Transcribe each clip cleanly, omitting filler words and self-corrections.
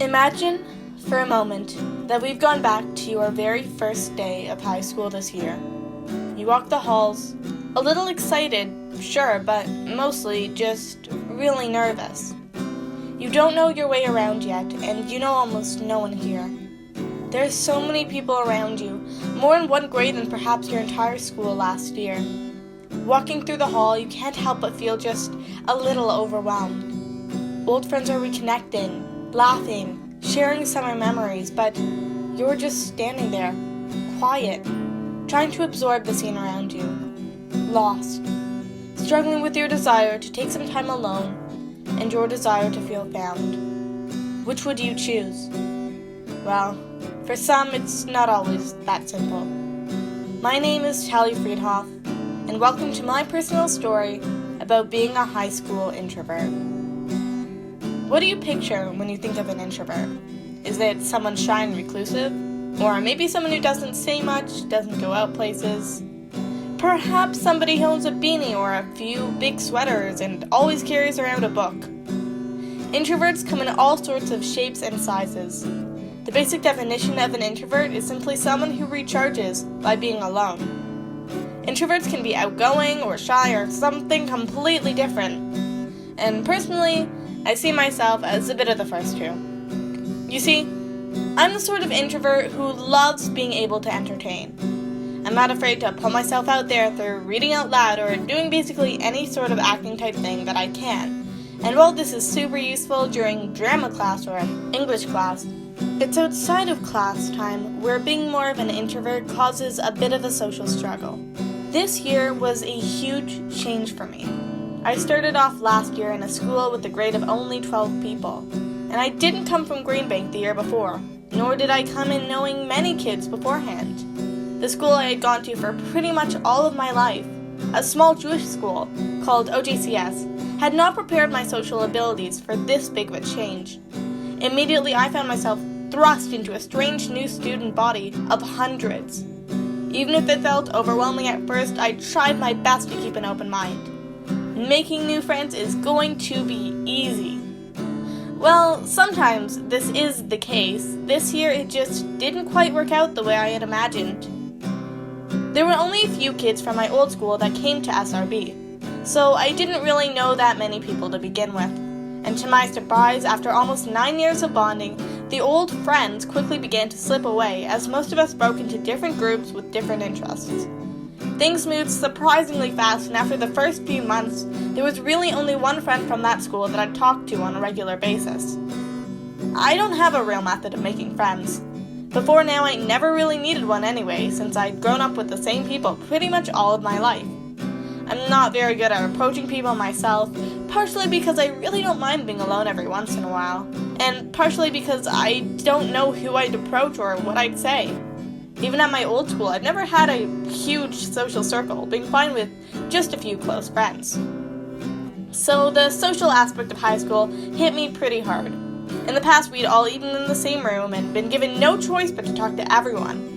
Imagine for a moment that we've gone back to your very first day of high school this year. You walk the halls, a little excited, sure, but mostly just really nervous. You don't know your way around yet, and you know almost no one here. There's so many people around you, more in one grade than perhaps your entire school last year. Walking through the hall, you can't help but feel just a little overwhelmed. Old friends are reconnecting, laughing, sharing summer memories, but you're just standing there, quiet, trying to absorb the scene around you, lost, struggling with your desire to take some time alone and your desire to feel found. Which would you choose? Well, for some, it's not always that simple. My name is Tally Friedhoff, and welcome to my personal story about being a high school introvert. What do you picture when you think of an introvert? Is it someone shy and reclusive? Or maybe someone who doesn't say much, doesn't go out places? Perhaps somebody who owns a beanie or a few big sweaters and always carries around a book. Introverts come in all sorts of shapes and sizes. The basic definition of an introvert is simply someone who recharges by being alone. Introverts can be outgoing or shy or something completely different. And personally, I see myself as a bit of the first two. You see, I'm the sort of introvert who loves being able to entertain. I'm not afraid to put myself out there through reading out loud or doing basically any sort of acting type thing that I can. And while this is super useful during drama class or English class, it's outside of class time where being more of an introvert causes a bit of a social struggle. This year was a huge change for me. I started off last year in a school with a grade of only 12 people, and I didn't come from Green Bank the year before, nor did I come in knowing many kids beforehand. The school I had gone to for pretty much all of my life, a small Jewish school called OJCS, had not prepared my social abilities for this big of a change. Immediately I found myself thrust into a strange new student body of hundreds. Even if it felt overwhelming at first, I tried my best to keep an open mind. Making new friends is going to be easy. Well, sometimes this is the case. This year it just didn't quite work out the way I had imagined. There were only a few kids from my old school that came to SRB, so I didn't really know that many people to begin with. And to my surprise, after almost 9 years of bonding, the old friends quickly began to slip away as most of us broke into different groups with different interests. Things moved surprisingly fast, and after the first few months, there was really only one friend from that school that I talked to on a regular basis. I don't have a real method of making friends. Before now, I never really needed one anyway, since I'd grown up with the same people pretty much all of my life. I'm not very good at approaching people myself, partially because I really don't mind being alone every once in a while, and partially because I don't know who I'd approach or what I'd say. Even at my old school, I've never had a huge social circle, being fine with just a few close friends. So the social aspect of high school hit me pretty hard. In the past, we'd all eaten in the same room and been given no choice but to talk to everyone.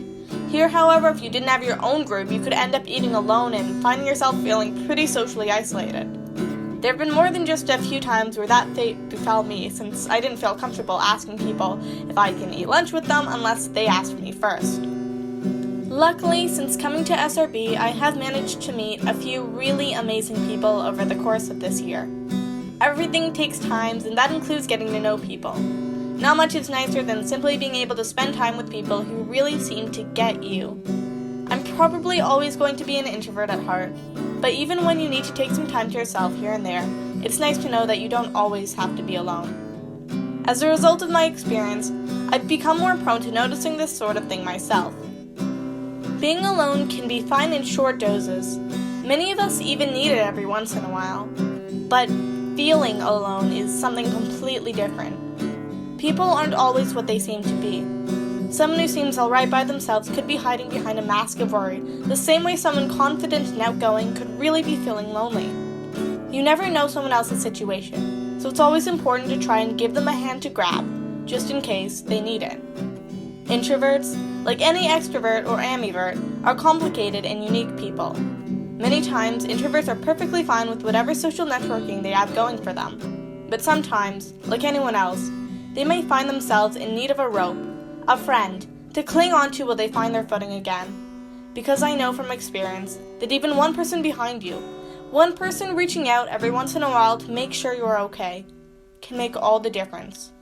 Here, however, if you didn't have your own group, you could end up eating alone and finding yourself feeling pretty socially isolated. There have been more than just a few times where that fate befell me, since I didn't feel comfortable asking people if I can eat lunch with them unless they asked me first. Luckily, since coming to SRB, I have managed to meet a few really amazing people over the course of this year. Everything takes time, and that includes getting to know people. Not much is nicer than simply being able to spend time with people who really seem to get you. I'm probably always going to be an introvert at heart, but even when you need to take some time to yourself here and there, it's nice to know that you don't always have to be alone. As a result of my experience, I've become more prone to noticing this sort of thing myself. Being alone can be fine in short doses. Many of us even need it every once in a while. But feeling alone is something completely different. People aren't always what they seem to be. Someone who seems alright by themselves could be hiding behind a mask of worry, the same way someone confident and outgoing could really be feeling lonely. You never know someone else's situation, so it's always important to try and give them a hand to grab, just in case they need it. Introverts, like any extrovert or ambivert, are complicated and unique people. Many times, introverts are perfectly fine with whatever social networking they have going for them. But sometimes, like anyone else, they may find themselves in need of a rope, a friend, to cling on to while they find their footing again. Because I know from experience that even one person behind you, one person reaching out every once in a while to make sure you are okay, can make all the difference.